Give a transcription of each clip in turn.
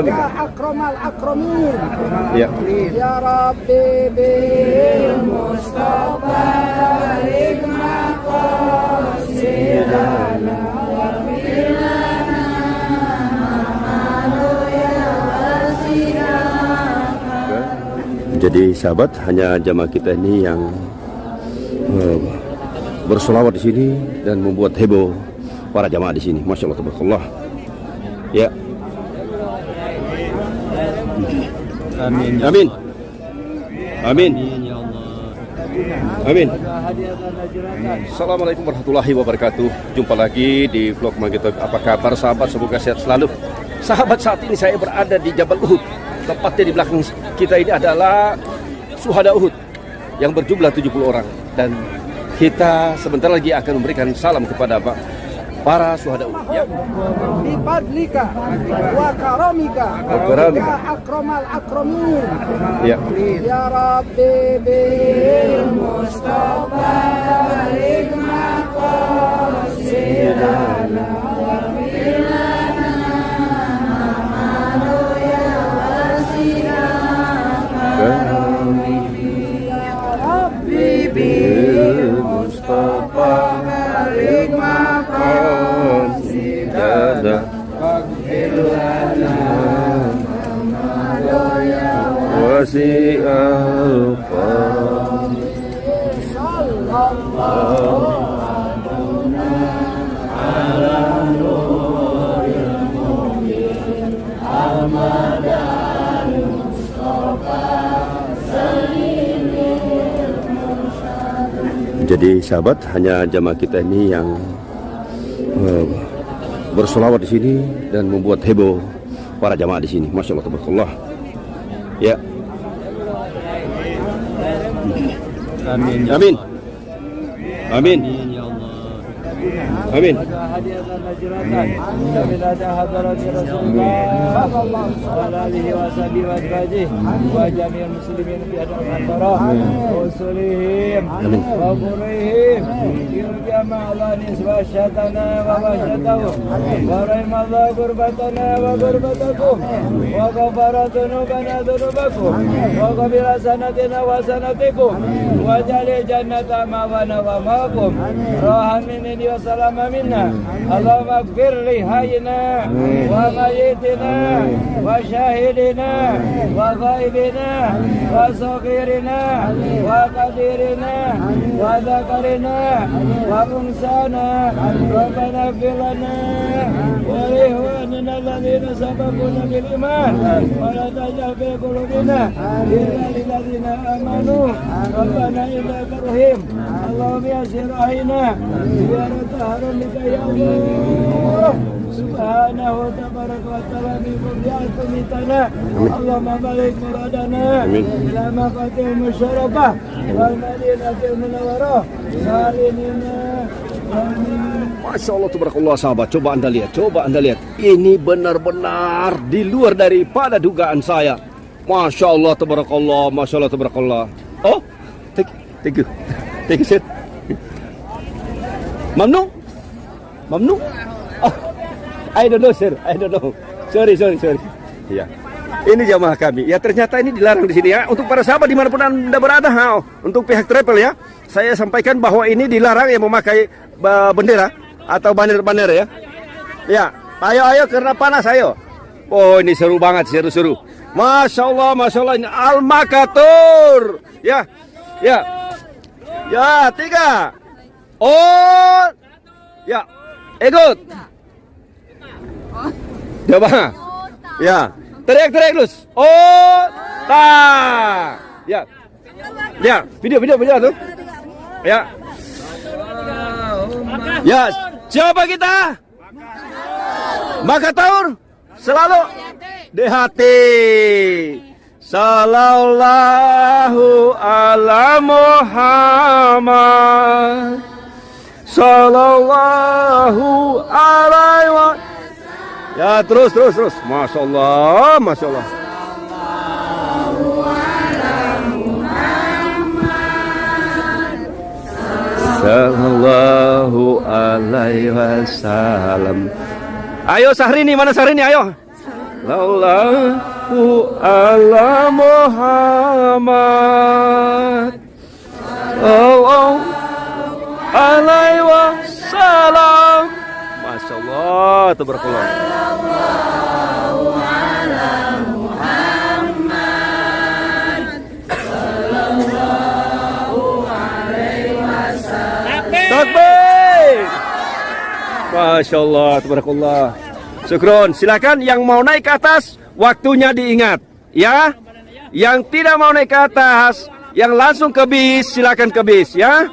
Ya akramal akramin. Ya. Ya Rabbi bil Mustafa hikmah qasidana wa bilana mahalo ya wasilana. Jadi sahabat, hanya jamaah kita ini yang bersolawat di sini dan membuat heboh para jamaah di sini. Masya Allah, tabarakallah. Ya. Amin. Amin. Amin. Amin. Assalamualaikum warahmatullahi wabarakatuh. Jumpa lagi di vlog Magito. Apa kabar sahabat? Semoga sehat selalu. Sahabat, saat ini saya berada di Jabal Uhud. Tepatnya di belakang kita ini adalah Syuhada Uhud yang berjumlah 70 orang. Dan kita sebentar lagi akan memberikan salam kepada para syuhada Uhud. Ya. Bifadlika wa karamika ya akramal akramin. Ya. Ya Rabbi bil Mustafa hikmah qasidana wa bilana mahalo ya wasilana. Ya Rabbi bil Mustafa hikmah qasidana wasi'al Jadi sahabat, hanya jamaah kita ini yang bersolawat di sini dan membuat heboh para jamaah di sini. Masya Allah, tabarakallah. Ya. Amin. Amin. Amin. Amin. والسلام منا اللهم اغفر لحينا وميتنا وشاهدنا وغائبنا وصغيرنا وكبيرنا وذكرنا وانثانا ربنا اغفر لنا ولإخواننا الذين سبقونا بالإيمان ولا تجعل في قلوبنا غلا للذين آمنوا ربنا إنك رحيم اللهم يسر علينا زيارة حرمك يا الله سبحانه وتبارك وتعالى بقضياتنا اللهم بارك مرادنا إلى مقاتل المشرفة والمدينة المنورة سالمنا. Masya Allah, tabarakallah sahabat. Coba anda lihat. Ini benar-benar di luar daripada dugaan saya. Masya Allah, tabarakallah. Masya Allah, tabarakallah. Oh, thank you, sir. Mamnu? Oh, I don't know, sir. Sorry. Ya. Ini jamaah kami. Ya, ternyata ini dilarang di sini ya. Untuk para sahabat dimanapun anda berada, untuk pihak travel ya, saya sampaikan bahwa ini dilarang yang memakai bendera atau banner ya. Ya, ayo karena panas ayo. Oh, ini seru banget, seru. Masya Allah ini Al-Makatur. Ya, 3. Oh, ya, ikut. Coba. Ya, teriak terus. Oh, ya, video tuh. Ya. Ya, siapa kita? Makatur. Selalu DHT. Sallallahu ala Muhammad. Sallallahu alaihi wa. Ya, terus. Masya Allah. Sallallahu alaihi wasallam. Ayo Sahrini, mana Sahrini? Ayo. Sallallahu ala Muhammad. Allah alaihi wasallam. Masya Allah, tabarakallah. Takbir. Masya Allah, tabarakallah. Syukron. Silakan yang mau naik ke atas, waktunya diingat, ya. Yang tidak mau naik ke atas, yang langsung ke bis, silakan ke bis, ya.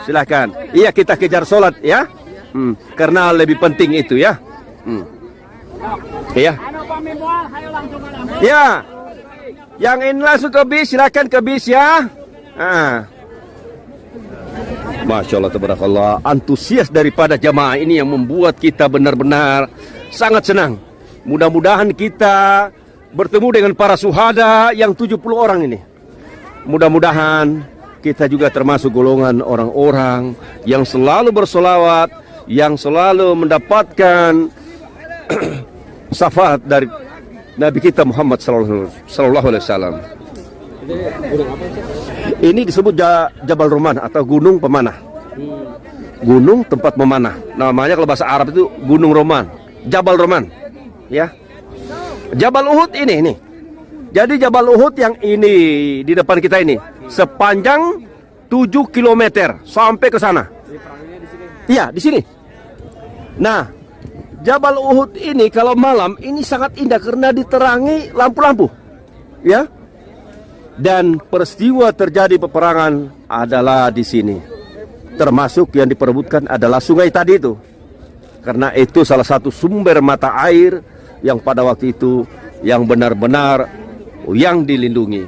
Silakan. Iya, kita kejar sholat, ya. Karena lebih penting itu, ya. Ya. Ya. Yang ini langsung ke bis, silakan ke bis, ya. Masya Allah, tabarakallah. Antusias daripada jamaah ini yang membuat kita benar-benar sangat senang. Mudah-mudahan kita bertemu dengan para syuhada yang 70 orang ini. Mudah-mudahan kita juga termasuk golongan orang-orang yang selalu bersolawat, yang selalu mendapatkan syafaat dari Nabi kita Muhammad sallallahu alaihi wasallam. Ini disebut Jabal Roman atau Gunung Pemanah. Gunung tempat memanah. Namanya kalau bahasa Arab itu Gunung Roman, Jabal Roman. Ya. Jabal Uhud ini nih. Jadi Jabal Uhud yang ini di depan kita ini sepanjang 7 km sampai ke sana. Iya, di sini. Nah, Jabal Uhud ini kalau malam ini sangat indah karena diterangi lampu-lampu. Ya. Dan peristiwa terjadi peperangan adalah di sini. Termasuk yang diperebutkan adalah sungai tadi itu. Karena itu salah satu sumber mata air yang pada waktu itu yang benar-benar yang dilindungi.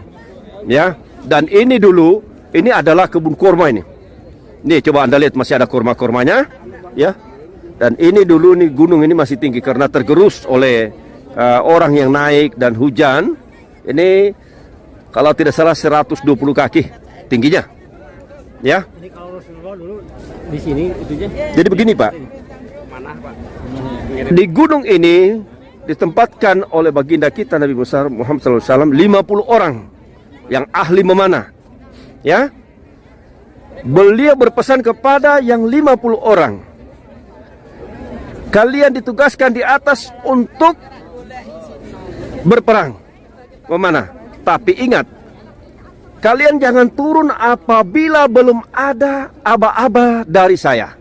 Ya. Dan ini dulu, ini adalah kebun kurma ini. Nih coba Anda lihat masih ada kurma-kurmanya, ya. Dan ini dulu nih gunung ini masih tinggi karena tergerus oleh orang yang naik dan hujan. Ini kalau tidak salah 120 kaki tingginya. Ya. Jadi kalau Rasulullah dulu di sini itunya. Jadi begini, Pak. Di gunung ini ditempatkan oleh baginda kita Nabi besar Muhammad SAW 50 orang yang ahli memanah. Ya. Beliau berpesan kepada yang 50 orang. Kalian ditugaskan di atas untuk berperang memanah. Tapi ingat, kalian jangan turun apabila belum ada aba-aba dari saya.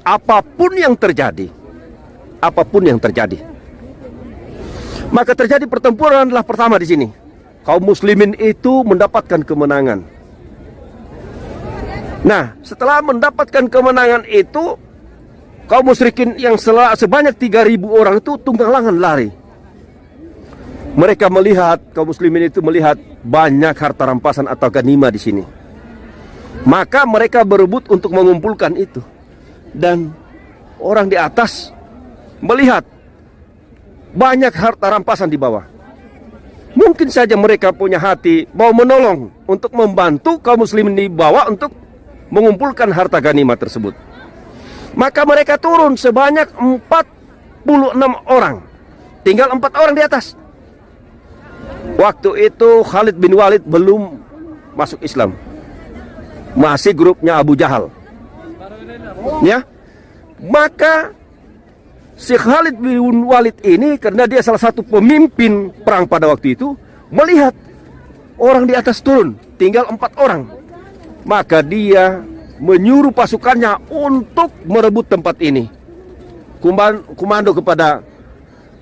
Apapun yang terjadi. Apapun yang terjadi. Maka terjadi pertempuran adalah pertama di sini. Kaum muslimin itu mendapatkan kemenangan. Nah, setelah mendapatkan kemenangan itu, kaum musyrikin yang sebanyak 3.000 orang itu tunggang-langgang lari. Mereka melihat, kaum muslimin itu melihat banyak harta rampasan atau ganima di sini. Maka mereka berebut untuk mengumpulkan itu. Dan orang di atas melihat banyak harta rampasan di bawah. Mungkin saja mereka punya hati mau menolong untuk membantu kaum muslimin di bawah untuk mengumpulkan harta ganima tersebut. Maka mereka turun sebanyak 46 orang. Tinggal 4 orang di atas. Waktu itu Khalid bin Walid belum masuk Islam. Masih grupnya Abu Jahal. Ya. Maka si Khalid bin Walid ini karena dia salah satu pemimpin perang pada waktu itu, melihat orang di atas turun, tinggal 4 orang. Maka dia menyuruh pasukannya untuk merebut tempat ini. Komando kepada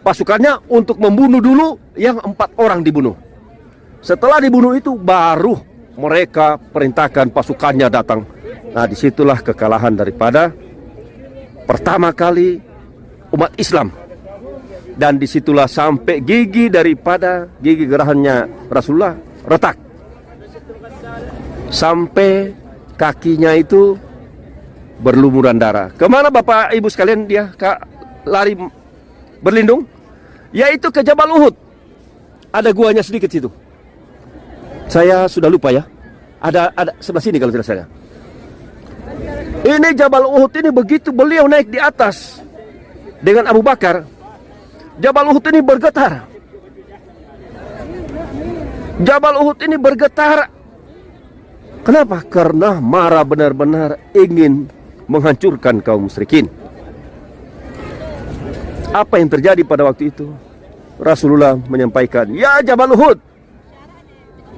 pasukannya untuk membunuh dulu yang 4 orang dibunuh. Setelah dibunuh itu baru mereka perintahkan pasukannya datang. Nah, disitulah kekalahan daripada pertama kali umat Islam. Dan disitulah sampai gigi daripada gigi gerahannya Rasulullah retak. Sampai kakinya itu berlumuran darah. Kemana Bapak Ibu sekalian dia lari berlindung? Yaitu ke Jabal Uhud. Ada guanya sedikit situ. Saya sudah lupa ya. Ada sebelah sini kalau tidak salah. Ini Jabal Uhud ini begitu beliau naik di atas dengan Abu Bakar, Jabal Uhud ini bergetar. Jabal Uhud ini bergetar. Kenapa? Karena marah benar-benar ingin menghancurkan kaum musyrikin. Apa yang terjadi pada waktu itu? Rasulullah menyampaikan, "Ya Jabal Uhud,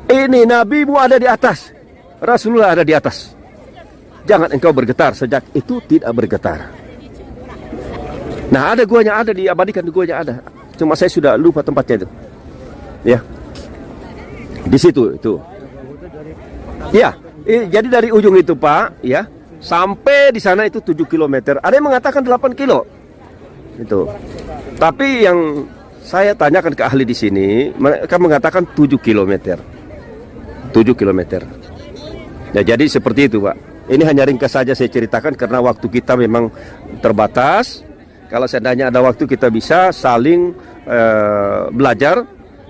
ini nabimu ada di atas, Rasulullah ada di atas. Jangan engkau bergetar." Sejak itu tidak bergetar. Nah, ada guanya, ada diabadikan, guanya ada. Cuma saya sudah lupa tempatnya itu. Ya, di situ itu. Ya, jadi dari ujung itu Pak, ya, sampai di sana itu 7 km. Ada yang mengatakan 8 kilo. Itu. Tapi yang saya tanyakan ke ahli di sini, mereka mengatakan 7 km. 7 km. Ya, jadi seperti itu Pak. Ini hanya ringkas saja saya ceritakan karena waktu kita memang terbatas. Kalau seandainya ada waktu kita bisa saling belajar,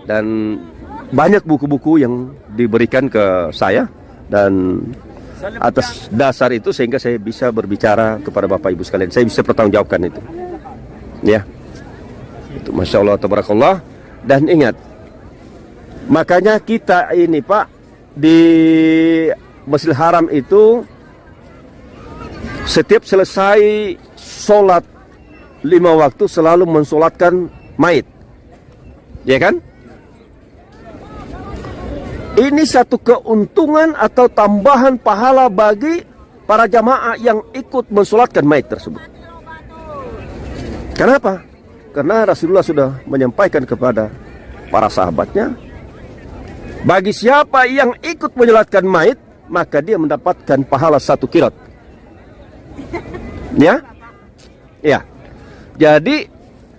dan banyak buku-buku yang diberikan ke saya, dan atas dasar itu sehingga saya bisa berbicara kepada Bapak Ibu sekalian. Saya bisa pertanggungjawabkan itu. Ya. Itu Masya Allah, tabarakallah. Dan ingat, makanya kita ini Pak, di Masjidil Haram itu setiap selesai sholat 5 waktu selalu mensolatkan mayit, ya kan? Ini satu keuntungan atau tambahan pahala bagi para jamaah yang ikut mensolatkan mayit tersebut. Kenapa? Karena Rasulullah sudah menyampaikan kepada para sahabatnya, bagi siapa yang ikut mensolatkan mayit, maka dia mendapatkan pahala 1 qirot. Ya? Ya. Jadi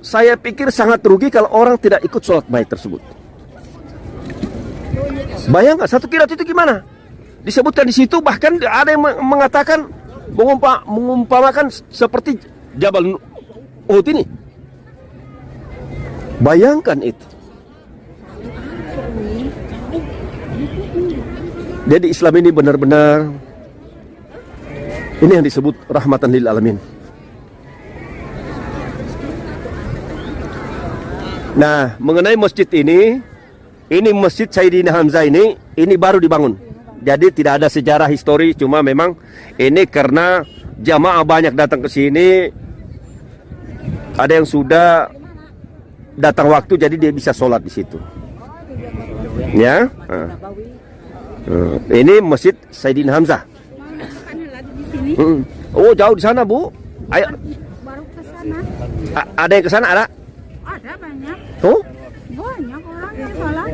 saya pikir sangat rugi kalau orang tidak ikut sholat mayit tersebut. Bayangkan 1 qirot itu gimana? Disebutkan di situ, bahkan ada yang mengatakan mengumpamakan seperti Jabal Uhud ini. Bayangkan itu. Jadi Islam ini benar-benar, ini yang disebut rahmatan lil alamin. Nah, mengenai masjid ini Masjid Sayyidina Hamzah ini baru dibangun. Jadi tidak ada sejarah histori, cuma memang ini karena jamaah banyak datang ke sini. Ada yang sudah datang waktu, jadi dia bisa sholat di situ. Ya. Ini Masjid Sayyidina Hamzah. Oh, jauh di sana, Bu. Ayo. Baru ke sana. Ada yang ke sana, ada? Ada banyak. Oh? Banyak orang yang sholat.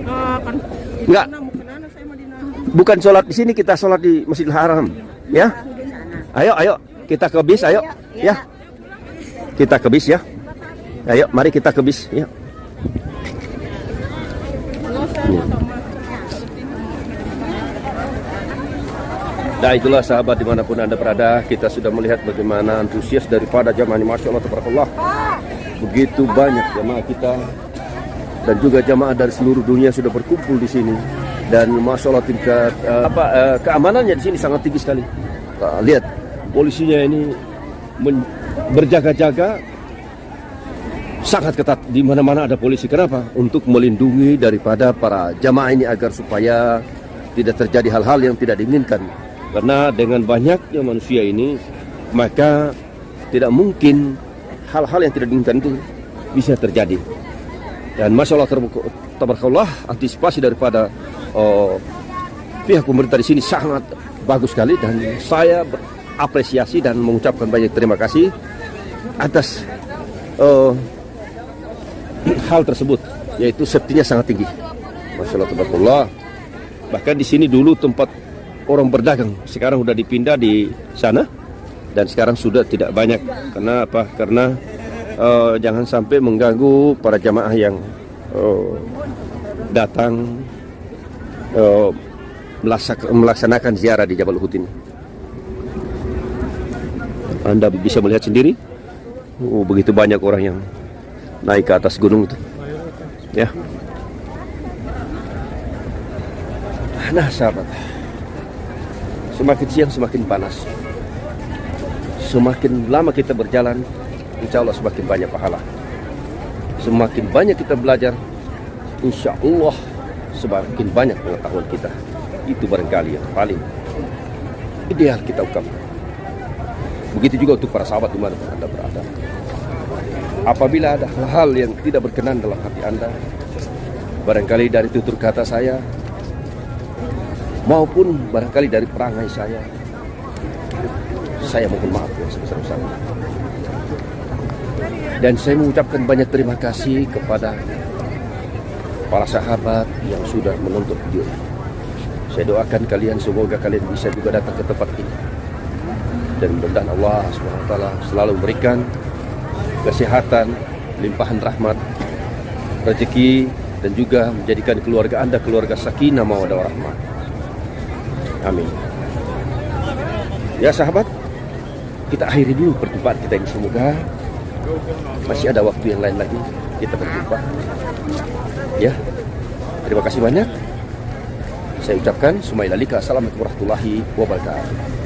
Enggak. Bukan sholat di sini, kita sholat di Masjidil Haram. Ya. Ayo, kita ke bis, ayo. Ya. Kita ke bis ya. Ayo, mari kita ke bis ya. Nah, itulah sahabat dimanapun Anda berada, kita sudah melihat bagaimana antusias daripada jamaah ini. Masya Allah, tabarakallah. Begitu banyak jamaah kita dan juga jamaah dari seluruh dunia sudah berkumpul di sini. Dan Masya Allah, tingkat keamanannya di sini sangat tinggi sekali. Lihat, polisinya ini berjaga-jaga sangat ketat. Di mana-mana ada polisi. Kenapa? Untuk melindungi daripada para jamaah ini agar supaya tidak terjadi hal-hal yang tidak diinginkan. Karena dengan banyaknya manusia ini, maka tidak mungkin hal-hal yang tidak diinginkan itu bisa terjadi. Dan Masya Allah, tabarakallah, antisipasi daripada pihak pemerintah di sini sangat bagus sekali. Dan saya berapresiasi dan mengucapkan banyak terima kasih atas hal tersebut, yaitu safety-nya sangat tinggi. Masya Allah, tabarakallah. Bahkan di sini dulu tempat orang berdagang, sekarang sudah dipindah di sana dan sekarang sudah tidak banyak. Karena apa? Karena jangan sampai mengganggu para jamaah yang datang melaksanakan ziarah di Jabal Uhud ini. Anda bisa melihat sendiri, begitu banyak orang yang naik ke atas gunung itu. Ya. Nah, sahabat, semakin siang semakin panas. Semakin lama kita berjalan, insya Allah semakin banyak pahala. Semakin banyak kita belajar, insya Allah semakin banyak pengetahuan kita. Itu barangkali yang paling ideal kita ungkapkan. Begitu juga untuk para sahabat dimanapun Anda berada. Apabila ada hal-hal yang tidak berkenan dalam hati Anda, barangkali dari tutur kata saya, maupun barangkali dari perangai saya mohon maaf yang sebesar-besarnya. Dan saya mengucapkan banyak terima kasih kepada para sahabat yang sudah menonton video ini. Saya doakan kalian, semoga kalian bisa juga datang ke tempat ini. Dan mudah-mudahan Allah SWT selalu memberikan kesehatan, limpahan rahmat, rezeki, dan juga menjadikan keluarga Anda keluarga sakinah mawaddah warahmah. Amin. Ya sahabat, kita akhiri dulu perjumpaan kita ini. Semoga masih ada waktu yang lain lagi kita berjumpa. Ya, terima kasih banyak. Saya ucapkan Sumaila Lika. Assalamualaikum warahmatullahi wabarakatuh.